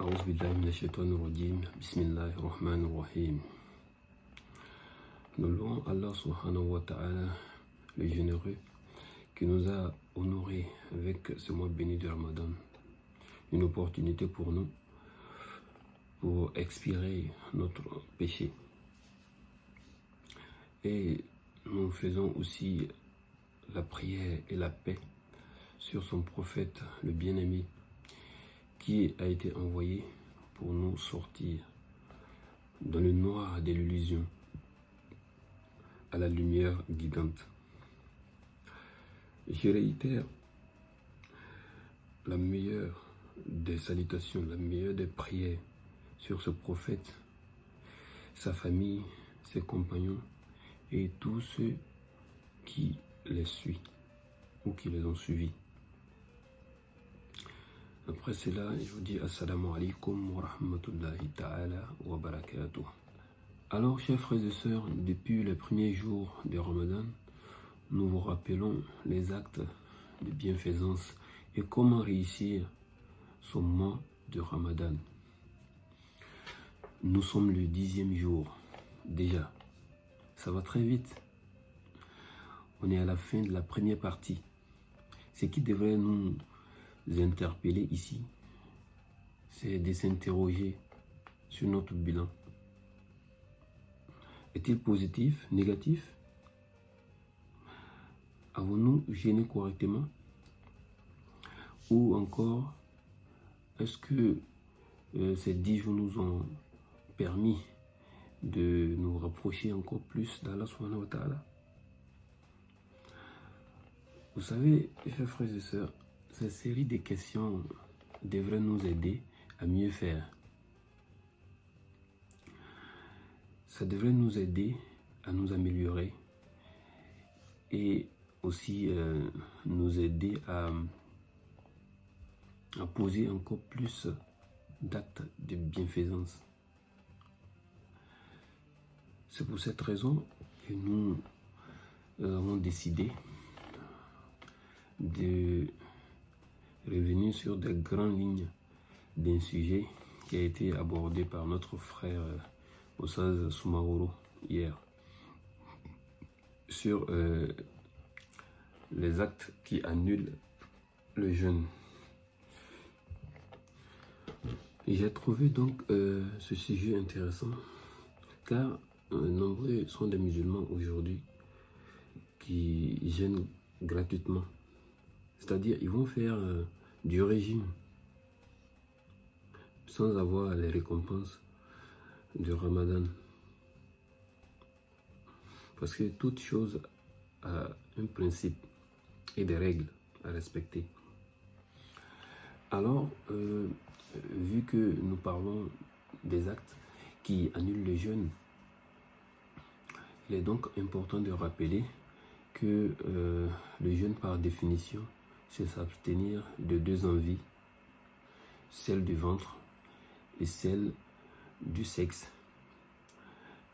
أعوذ بالله من الشيطان الرجيم بسم الله الرحمن الرحيم. Nous louons Allah subhanahu wa ta'ala, le généreux, qui nous a honorés avec ce mois béni de Ramadan. Une opportunité pour nous pour expirer notre péché. Et nous faisons aussi la prière et la paix sur son prophète, le bien-aimé, qui a été envoyé pour nous sortir dans le noir de l'illusion à la lumière guidante. Je réitère la meilleure des salutations, la meilleure des prières sur ce prophète, sa famille, ses compagnons et tous ceux qui les suivent ou qui les ont suivis. Après cela, je vous dis assalamu alaikum wa rahmatullahi ta'ala wa barakatuh. Alors, chers frères et sœurs, depuis les premiers jours de Ramadan, nous vous rappelons les actes de bienfaisance et comment réussir ce mois de Ramadan. Nous sommes le 10e jour, déjà. Ça va très vite. On est à la fin de la première partie. Ce qui devrait nous interpeller ici, c'est de s'interroger sur notre bilan. Est-il positif, négatif? Avons-nous jeûné correctement? Ou encore, est-ce que ces 10 jours nous ont permis de nous rapprocher encore plus d'Allah subhanahu wa ta'ala? Vous savez, chers frères et sœurs, cette série de questions devrait nous aider à mieux faire. Ça devrait nous aider à nous améliorer et aussi nous aider à poser encore plus d'actes de bienfaisance. C'est pour cette raison que nous avons décidé de revenir sur des grandes lignes d'un sujet qui a été abordé par notre frère Ossaz Soumaoro hier sur les actes qui annulent le jeûne. J'ai trouvé donc ce sujet intéressant car nombreux sont des musulmans aujourd'hui qui jeûnent gratuitement. C'est-à-dire ils vont faire du régime sans avoir les récompenses du Ramadan. Parce que toute chose a un principe et des règles à respecter. Alors, vu que nous parlons des actes qui annulent le jeûne, il est donc important de rappeler que le jeûne par définition, c'est s'abstenir de 2 envies, celle du ventre et celle du sexe.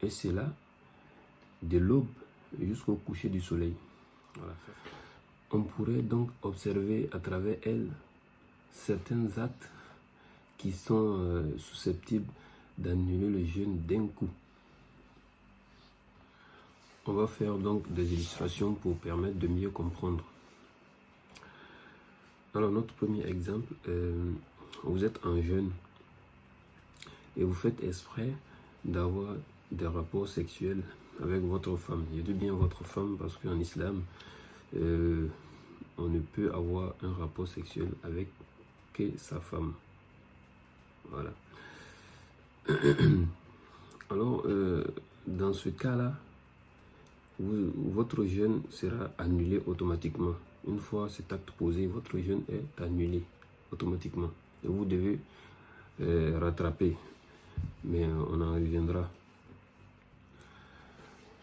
Et c'est là de l'aube jusqu'au coucher du soleil. Voilà. On pourrait donc observer à travers elle certains actes qui sont susceptibles d'annuler le jeûne d'un coup. On va faire donc des illustrations pour permettre de mieux comprendre. Alors notre premier exemple, vous êtes en jeûne et vous faites exprès d'avoir des rapports sexuels avec votre femme. Je dis bien votre femme parce qu'en islam, on ne peut avoir un rapport sexuel avec que sa femme. Voilà. Alors, dans ce cas-là, votre jeûne sera annulé automatiquement. Une fois cet acte posé, votre jeûne est annulé automatiquement. Et vous devez rattraper. Mais on en reviendra.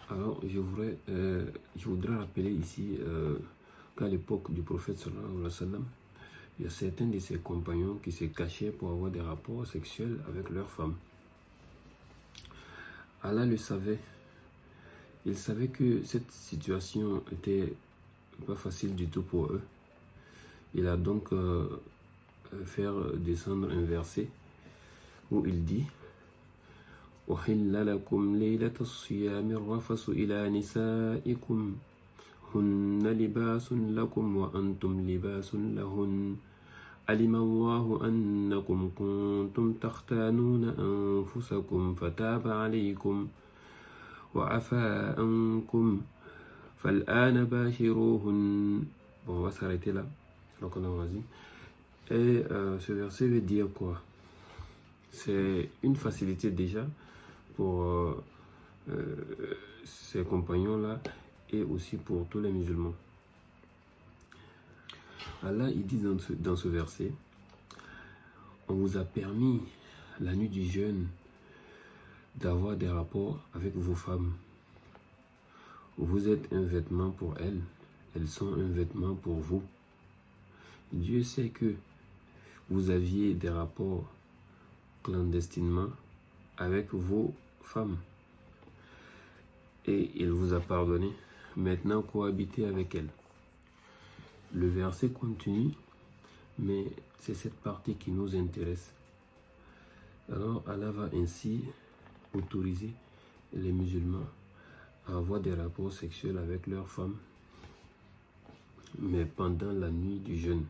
Alors, je voudrais rappeler ici qu'à l'époque du prophète sallallahu alayhi wa sallam, il y a certains de ses compagnons qui se cachaient pour avoir des rapports sexuels avec leurs femmes. Allah le savait. Il savait que cette situation était pas facile du tout pour eux. Il a donc fait descendre un verset où il dit أحل لكم ليلة الصيام الرفث إلى نسائكم هن لباس لكم وأنتم لباس لهن علم الله أنكم كنتم تختانون أنفسكم فتاب عليكم وعفى عنكم فالآن باشروهن. Bon, on va s'arrêter là. Donc on a dit. Et ce verset veut dire quoi? C'est une facilité déjà pour ces compagnons-là et aussi pour tous les musulmans. Allah, il dit dans ce verset, on vous a permis la nuit du jeûne d'avoir des rapports avec vos femmes. Vous êtes un vêtement pour elles, elles sont un vêtement pour vous. Dieu sait que vous aviez des rapports clandestinement avec vos femmes et il vous a pardonné. Maintenant, cohabitez avec elles. Le verset continue, mais c'est cette partie qui nous intéresse. Alors Allah va ainsi autoriser les musulmans à avoir des rapports sexuels avec leurs femmes, mais pendant la nuit du jeûne.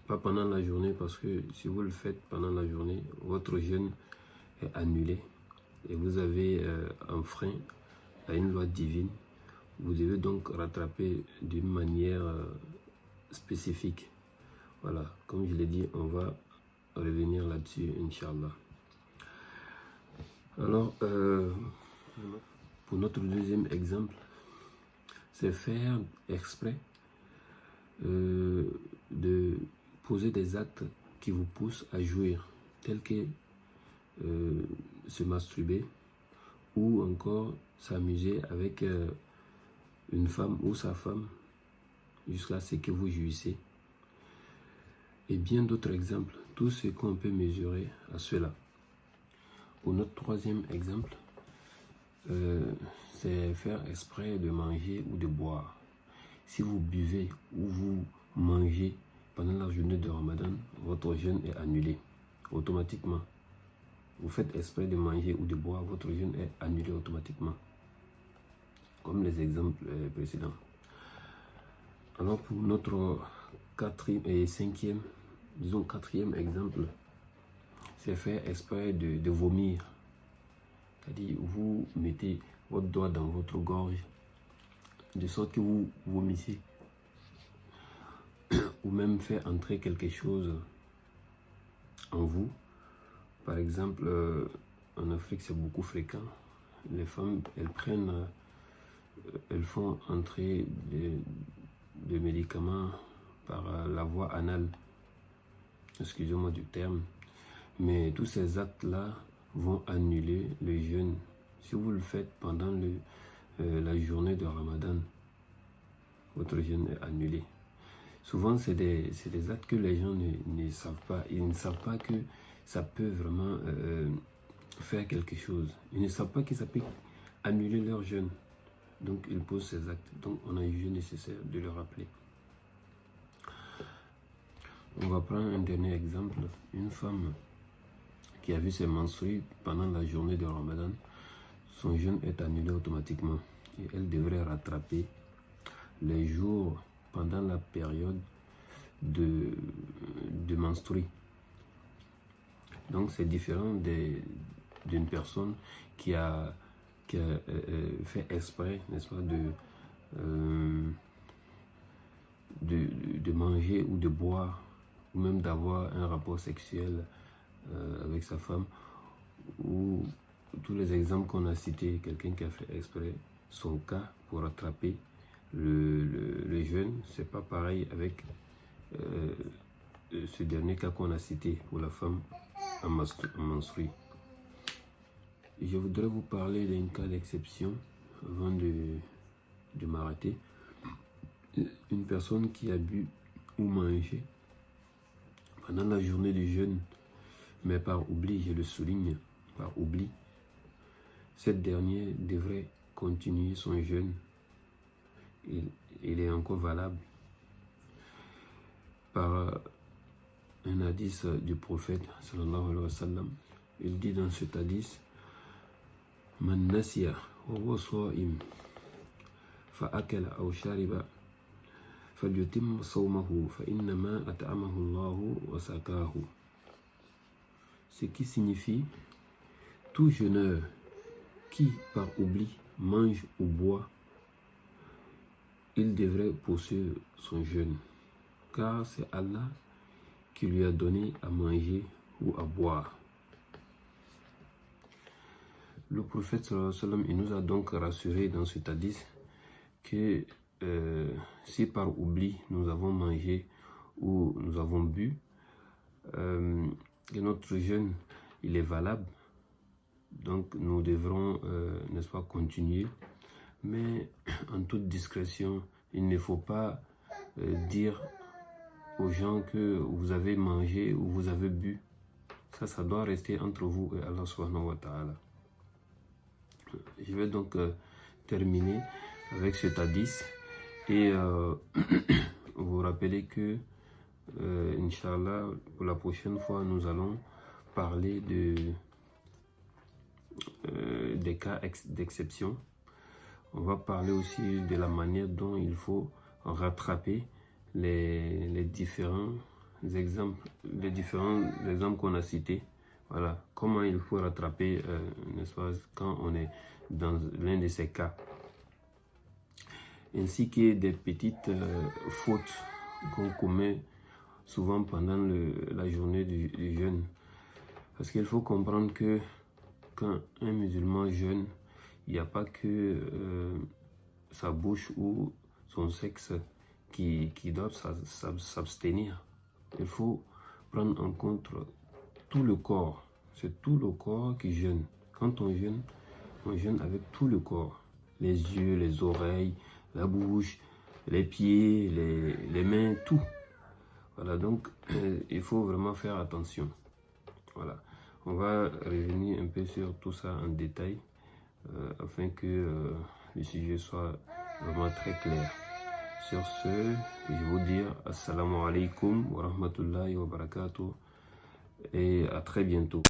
Pas pendant la journée, parce que si vous le faites pendant la journée, votre jeûne est annulé et vous avez enfreint à une loi divine. Vous devez donc rattraper d'une manière spécifique. Voilà, comme je l'ai dit, on va revenir là-dessus, Inch'Allah. Alors, pour notre deuxième exemple, c'est faire exprès de poser des actes qui vous poussent à jouir, tels que se masturber ou encore s'amuser avec une femme ou sa femme jusqu'à ce que vous jouissez. Et bien d'autres exemples, tout ce qu'on peut mesurer à cela. Pour notre troisième exemple, c'est faire exprès de manger ou de boire. Si vous buvez ou vous mangez pendant la journée de Ramadan, votre jeûne est annulé automatiquement. Vous faites exprès de manger ou de boire, votre jeûne est annulé automatiquement, comme les exemples précédents. Alors pour notre quatrième exemple, c'est faire exprès de vomir. C'est-à-dire vous mettez votre doigt dans votre gorge de sorte que vous vomissez, ou même faire entrer quelque chose en vous. Par exemple, en Afrique c'est beaucoup fréquent, les femmes elles font entrer des médicaments par la voie anale, excusez-moi du terme, mais tous ces actes-là vont annuler le jeûne. Si vous le faites pendant la journée de Ramadan, votre jeûne est annulé. Souvent, c'est des actes que les gens ne savent pas. Ils ne savent pas que ça peut vraiment faire quelque chose. Ils ne savent pas que ça peut annuler leur jeûne. Donc, ils posent ces actes. Donc, on a jugé nécessaire de le rappeler. On va prendre un dernier exemple. Une femme qui a vu ses menstrues pendant la journée de Ramadan, son jeûne est annulé automatiquement. Et elle devrait rattraper les jours pendant la période de menstrues. Donc c'est différent d'une personne qui a fait exprès, n'est-ce pas, de manger ou de boire, ou même d'avoir un rapport sexuel avec sa femme, ou tous les exemples qu'on a cités, quelqu'un qui a fait exprès, son cas pour rattraper le jeûne, c'est pas pareil avec ce dernier cas qu'on a cité pour la femme en menstruée. Je voudrais vous parler d'un cas d'exception avant de m'arrêter. Une personne qui a bu ou mangé pendant la journée du jeûne, mais par oubli, je le souligne, par oubli, cette dernière devrait continuer son jeûne. Il est encore valable. Par un hadith du prophète sallallahu alayhi wa sallam. Il dit dans cet hadith: Man nasiya wa huwa sa'im fa akala aw shariba falyutim sawmahu fa innama at'amahu Allahu wa saqahu. Ce qui signifie: tout jeûneur qui par oubli mange ou boit, il devrait poursuivre son jeûne, car c'est Allah qui lui a donné à manger ou à boire. Le prophète sallallahu alayhi wa sallam, il nous a donc rassuré dans cet hadith que si par oubli nous avons mangé ou nous avons bu, que notre jeûne il est valable, donc nous devrons n'est-ce pas, continuer, mais en toute discrétion. Il ne faut pas dire aux gens que vous avez mangé ou vous avez bu. Ça doit rester entre vous et Allah subhanahu wa ta'ala. Je vais donc terminer avec cet hadith et vous rappeler que Inch'Allah, pour la prochaine fois, nous allons parler des cas d'exception. On va parler aussi de la manière dont il faut rattraper les différents exemples qu'on a cités. Voilà, comment il faut rattraper, n'est-ce pas, quand on est dans l'un de ces cas. Ainsi que des petites fautes qu'on commet souvent pendant la journée du jeûne. Parce qu'il faut comprendre que quand un musulman jeûne, il n'y a pas que sa bouche ou son sexe qui doivent s'abstenir. Il faut prendre en compte tout le corps. C'est tout le corps qui jeûne. Quand on jeûne avec tout le corps. Les yeux, les oreilles, la bouche, les pieds, les mains, tout. Voilà, donc il faut vraiment faire attention. Voilà, on va revenir un peu sur tout ça en détail afin que le sujet soit vraiment très clair. Sur ce, je vais vous dire assalamu alaikum wa rahmatullahi wa barakatuh et à très bientôt.